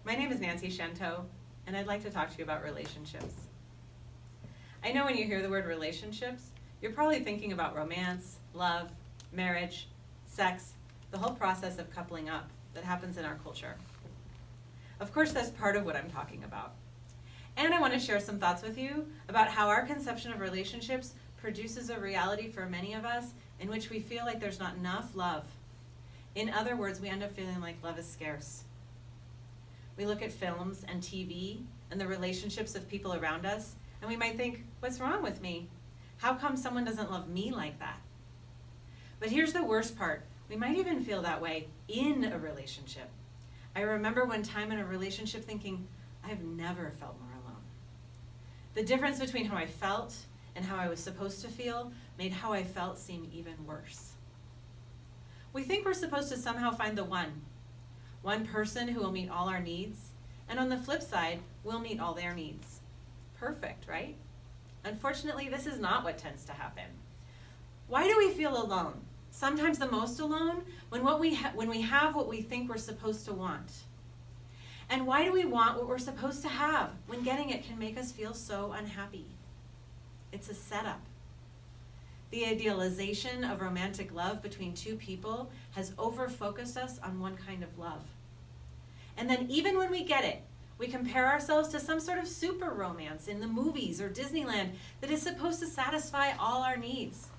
My name is Nancy Shanto, and I'd like to talk to you about relationships. I know when you hear the word relationships, you're probably thinking about romance, love, marriage, sex, the whole process of coupling up that happens in our culture. Of course, that's part of what I'm talking about. And I want to share some thoughts with you about how our conception of relationships produces a reality for many of us in which we feel like there's not enough love. In other words, we end up feeling like love is scarce. We look at films and TV and the relationships of people around us, and we might think, what's wrong with me? How come someone doesn't love me like that? But here's the worst part. We might even feel that way in a relationship. I remember one time in a relationship thinking, I've never felt more alone. The difference between how I felt and how I was supposed to feel made how I felt seem even worse. We think we're supposed to somehow find the one person who will meet all our needs, and on the flip side, we'll meet all their needs. Perfect, right? Unfortunately, this is not what tends to happen. Why do we feel alone? Sometimes the most alone when we have what we think we're supposed to want. And why do we want what we're supposed to have when getting it can make us feel so unhappy? It's a setup. The idealization of romantic love between two people has over-focused us on one kind of love. And then even when we get it, we compare ourselves to some sort of super romance in the movies or Disneyland that is supposed to satisfy all our needs.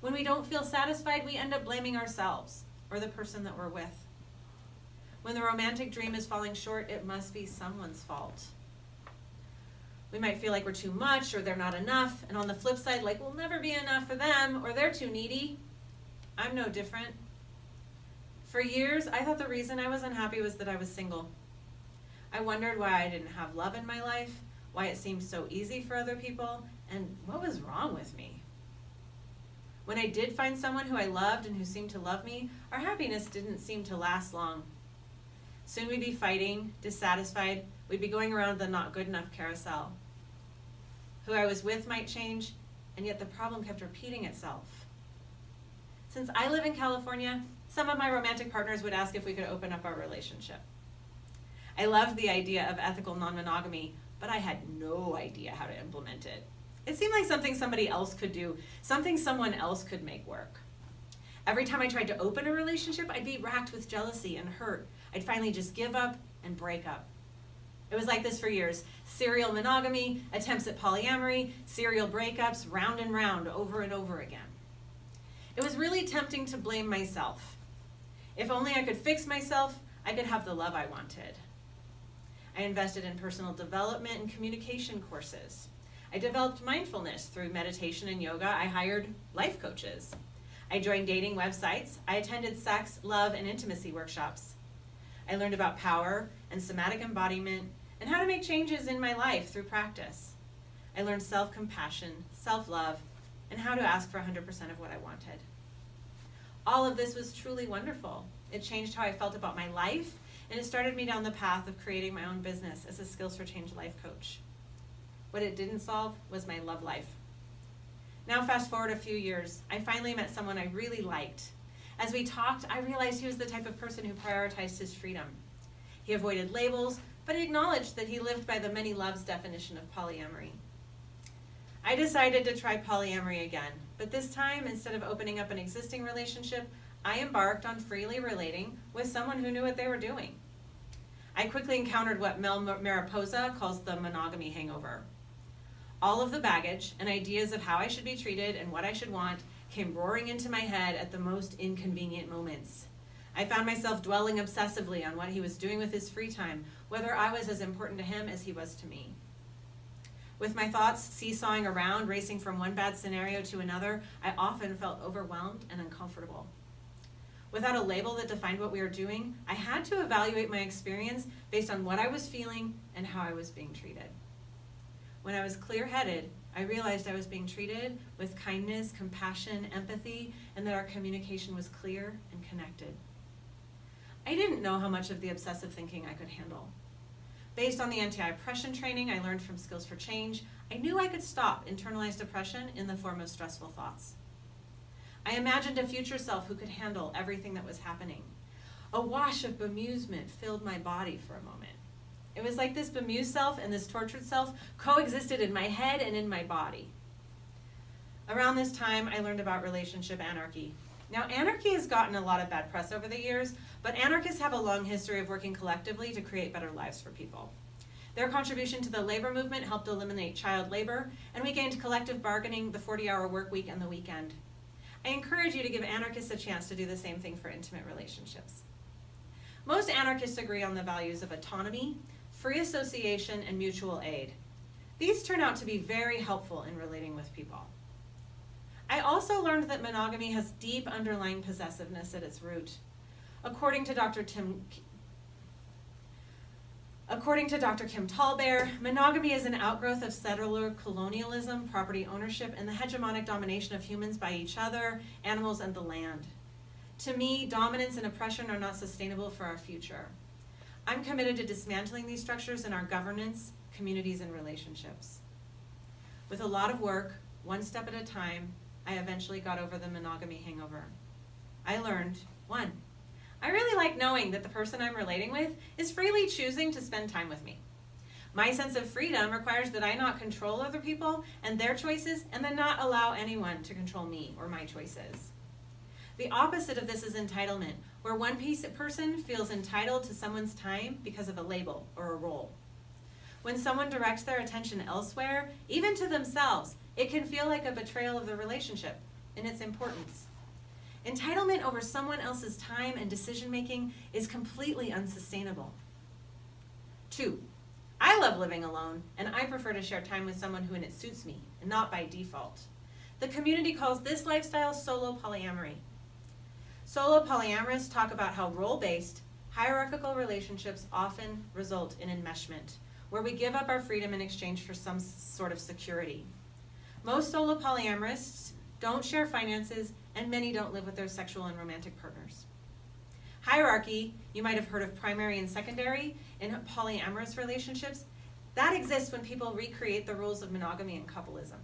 When we don't feel satisfied, we end up blaming ourselves or the person that we're with. When the romantic dream is falling short, it must be someone's fault. We might feel like we're too much or they're not enough, and on the flip side, like we'll never be enough for them or they're too needy. I'm no different. For years, I thought the reason I was unhappy was that I was single. I wondered why I didn't have love in my life, why it seemed so easy for other people, and what was wrong with me. When I did find someone who I loved and who seemed to love me, our happiness didn't seem to last long. Soon we'd be fighting, dissatisfied, we'd be going around the not good enough carousel. Who I was with might change, and yet the problem kept repeating itself. Since I live in California, some of my romantic partners would ask if we could open up our relationship. I loved the idea of ethical non-monogamy, but I had no idea how to implement it. It seemed like something somebody else could do, something someone else could make work. Every time I tried to open a relationship, I'd be racked with jealousy and hurt. I'd finally just give up and break up. It was like this for years. Serial monogamy, attempts at polyamory, serial breakups, round and round, over and over again. It was really tempting to blame myself. If only I could fix myself, I could have the love I wanted. I invested in personal development and communication courses. I developed mindfulness through meditation and yoga. I hired life coaches. I joined dating websites. I attended sex, love, and intimacy workshops. I learned about power and somatic embodiment and how to make changes in my life through practice. I learned self-compassion, self-love, and how to ask for 100% of what I wanted. All of this was truly wonderful. It changed how I felt about my life, and it started me down the path of creating my own business as a Skills for Change life coach. What it didn't solve was my love life. Now fast forward a few years, I finally met someone I really liked. As we talked, I realized he was the type of person who prioritized his freedom. He avoided labels, but he acknowledged that he lived by the many loves definition of polyamory. I decided to try polyamory again, but this time, instead of opening up an existing relationship, I embarked on freely relating with someone who knew what they were doing. I quickly encountered what Mel Mariposa calls the monogamy hangover. All of the baggage and ideas of how I should be treated and what I should want came roaring into my head at the most inconvenient moments. I found myself dwelling obsessively on what he was doing with his free time, whether I was as important to him as he was to me. With my thoughts seesawing around, racing from one bad scenario to another, I often felt overwhelmed and uncomfortable. Without a label that defined what we were doing, I had to evaluate my experience based on what I was feeling and how I was being treated. When I was clear-headed, I realized I was being treated with kindness, compassion, empathy, and that our communication was clear and connected. I didn't know how much of the obsessive thinking I could handle. Based on the anti-oppression training I learned from Skills for Change, I knew I could stop internalized oppression in the form of stressful thoughts. I imagined a future self who could handle everything that was happening. A wash of bemusement filled my body for a moment. It was like this bemused self and this tortured self coexisted in my head and in my body. Around this time, I learned about relationship anarchy. Now, anarchy has gotten a lot of bad press over the years, but anarchists have a long history of working collectively to create better lives for people. Their contribution to the labor movement helped eliminate child labor, and we gained collective bargaining, the 40-hour work week, and the weekend. I encourage you to give anarchists a chance to do the same thing for intimate relationships. Most anarchists agree on the values of autonomy, free association, and mutual aid. These turn out to be very helpful in relating with people. I also learned that monogamy has deep underlying possessiveness at its root. According to Dr. Kim Tallbear, monogamy is an outgrowth of settler colonialism, property ownership, and the hegemonic domination of humans by each other, animals, and the land. To me, dominance and oppression are not sustainable for our future. I'm committed to dismantling these structures in our governance, communities, and relationships. With a lot of work, one step at a time, I eventually got over the monogamy hangover. I learned, 1, I really like knowing that the person I'm relating with is freely choosing to spend time with me. My sense of freedom requires that I not control other people and their choices, and then not allow anyone to control me or my choices. The opposite of this is entitlement, where one person feels entitled to someone's time because of a label or a role. When someone directs their attention elsewhere, even to themselves, it can feel like a betrayal of the relationship and its importance. Entitlement over someone else's time and decision-making is completely unsustainable. 2, I love living alone, and I prefer to share time with someone who it suits me, and not by default. The community calls this lifestyle solo polyamory. Solo polyamorists talk about how role-based, hierarchical relationships often result in enmeshment, where we give up our freedom in exchange for some sort of security. Most solo polyamorists don't share finances, and many don't live with their sexual and romantic partners. Hierarchy, you might have heard of primary and secondary in polyamorous relationships, that exists when people recreate the rules of monogamy and coupleism.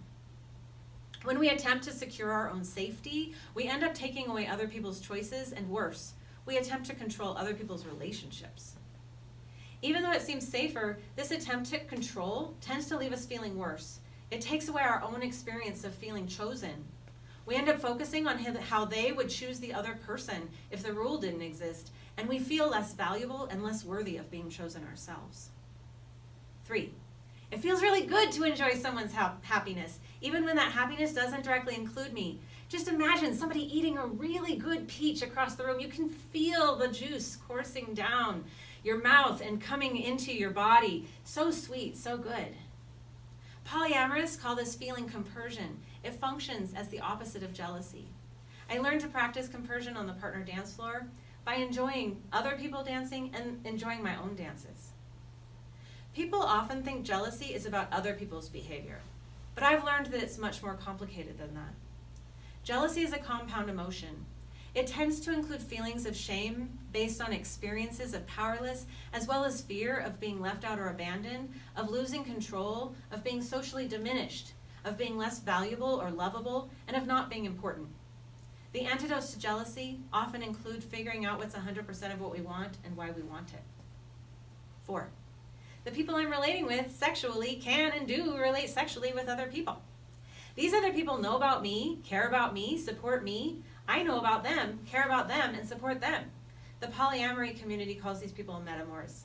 When we attempt to secure our own safety, we end up taking away other people's choices, and worse, we attempt to control other people's relationships. Even though it seems safer, this attempt to control tends to leave us feeling worse. It takes away our own experience of feeling chosen. We end up focusing on how they would choose the other person if the rule didn't exist, and we feel less valuable and less worthy of being chosen ourselves. 3, it feels really good to enjoy someone's happiness, even when that happiness doesn't directly include me. Just imagine somebody eating a really good peach across the room. You can feel the juice coursing down your mouth and coming into your body. So sweet, so good. Polyamorists call this feeling compersion. It functions as the opposite of jealousy. I learned to practice compersion on the partner dance floor by enjoying other people dancing and enjoying my own dances. People often think jealousy is about other people's behavior, but I've learned that it's much more complicated than that. Jealousy is a compound emotion. It tends to include feelings of shame based on experiences of powerless, as well as fear of being left out or abandoned, of losing control, of being socially diminished, of being less valuable or lovable, and of not being important. The antidotes to jealousy often include figuring out what's 100% of what we want and why we want it. 4, the people I'm relating with sexually can and do relate sexually with other people. These other people know about me, care about me, support me. I know about them, care about them, and support them. The polyamory community calls these people metamors.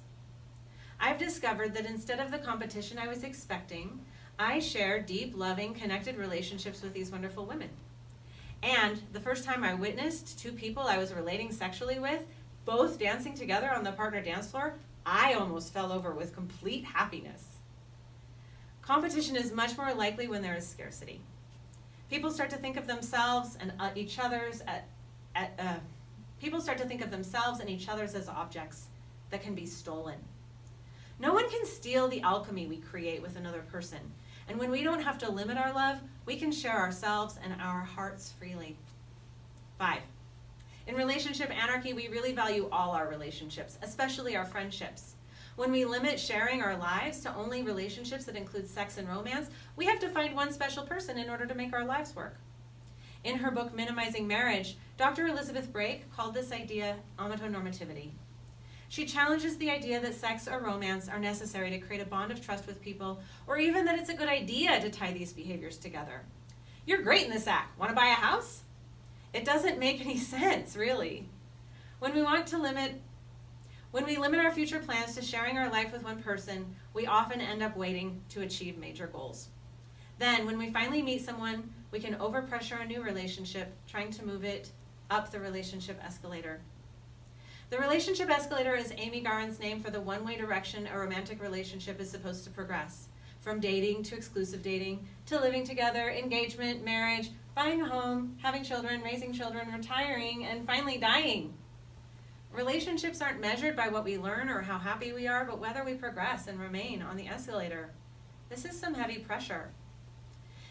I've discovered that instead of the competition I was expecting, I share deep, loving, connected relationships with these wonderful women. And the first time I witnessed 2 people I was relating sexually with, both dancing together on the partner dance floor, I almost fell over with complete happiness. Competition is much more likely when there is scarcity. People start to think of themselves and each other's as objects that can be stolen. No one can steal the alchemy we create with another person, and when we don't have to limit our love, we can share ourselves and our hearts freely. 5, in relationship anarchy, we really value all our relationships, especially our friendships. When we limit sharing our lives to only relationships that include sex and romance, we have to find one special person in order to make our lives work. In her book, Minimizing Marriage, Dr. Elizabeth Brake called this idea amatonormativity. She challenges the idea that sex or romance are necessary to create a bond of trust with people, or even that it's a good idea to tie these behaviors together. You're great in this act. Want to buy a house? It doesn't make any sense, really. When we limit our future plans to sharing our life with one person, we often end up waiting to achieve major goals. Then, when we finally meet someone, we can overpressure a new relationship, trying to move it up the relationship escalator. The relationship escalator is Amy Garin's name for the one-way direction a romantic relationship is supposed to progress, from dating to exclusive dating, to living together, engagement, marriage, buying a home, having children, raising children, retiring, and finally dying. Relationships aren't measured by what we learn or how happy we are, but whether we progress and remain on the escalator. This is some heavy pressure.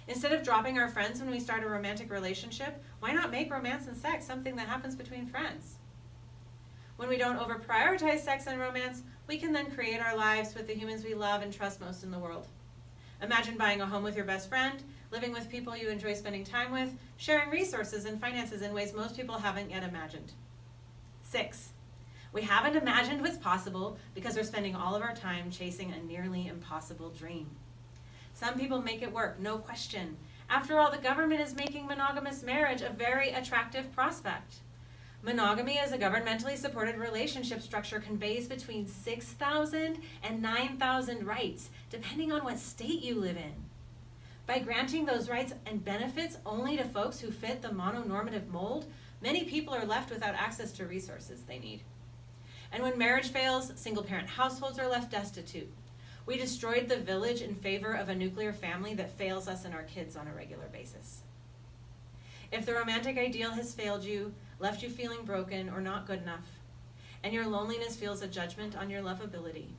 Instead of dropping our friends when we start a romantic relationship, why not make romance and sex something that happens between friends? When we don't over-prioritize sex and romance, we can then create our lives with the humans we love and trust most in the world. Imagine buying a home with your best friend, living with people you enjoy spending time with, sharing resources and finances in ways most people haven't yet imagined. 6, we haven't imagined what's possible because we're spending all of our time chasing a nearly impossible dream. Some people make it work, no question. After all, the government is making monogamous marriage a very attractive prospect. Monogamy as a governmentally supported relationship structure conveys between 6,000 and 9,000 rights, depending on what state you live in. By granting those rights and benefits only to folks who fit the mononormative mold, many people are left without access to resources they need. And when marriage fails, single-parent households are left destitute. We destroyed the village in favor of a nuclear family that fails us and our kids on a regular basis. If the romantic ideal has failed you, left you feeling broken or not good enough, and your loneliness feels a judgment on your lovability,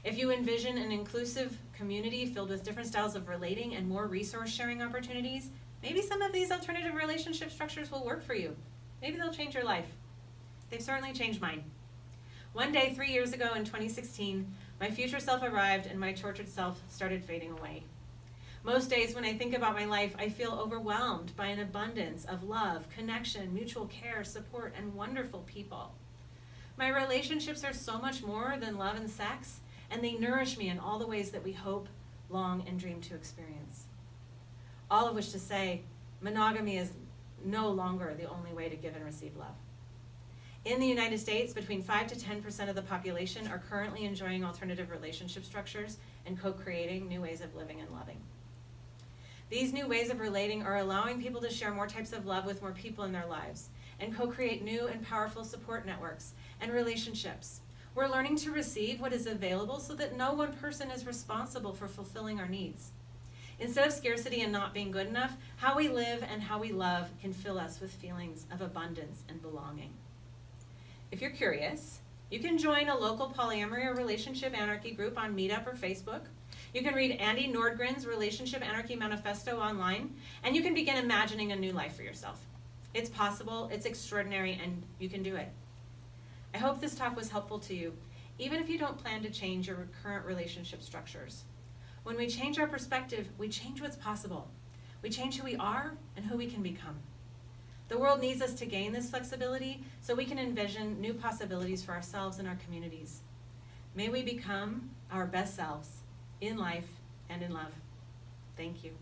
if you envision an inclusive community filled with different styles of relating and more resource-sharing opportunities, maybe some of these alternative relationship structures will work for you. Maybe they'll change your life. They've certainly changed mine. One day, 3 years ago in 2016, my future self arrived and my tortured self started fading away. Most days when I think about my life, I feel overwhelmed by an abundance of love, connection, mutual care, support, and wonderful people. My relationships are so much more than love and sex, and they nourish me in all the ways that we hope, long, and dream to experience. All of which to say, monogamy is no longer the only way to give and receive love. In the United States, between 5 to 10% of the population are currently enjoying alternative relationship structures and co-creating new ways of living and loving. These new ways of relating are allowing people to share more types of love with more people in their lives and co-create new and powerful support networks and relationships. We're learning to receive what is available so that no one person is responsible for fulfilling our needs. Instead of scarcity and not being good enough, how we live and how we love can fill us with feelings of abundance and belonging. If you're curious, you can join a local polyamory or relationship anarchy group on Meetup or Facebook. You can read Andy Nordgren's Relationship Anarchy Manifesto online, and you can begin imagining a new life for yourself. It's possible, it's extraordinary, and you can do it. I hope this talk was helpful to you, even if you don't plan to change your current relationship structures. When we change our perspective, we change what's possible. We change who we are and who we can become. The world needs us to gain this flexibility so we can envision new possibilities for ourselves and our communities. May we become our best selves in life and in love. Thank you.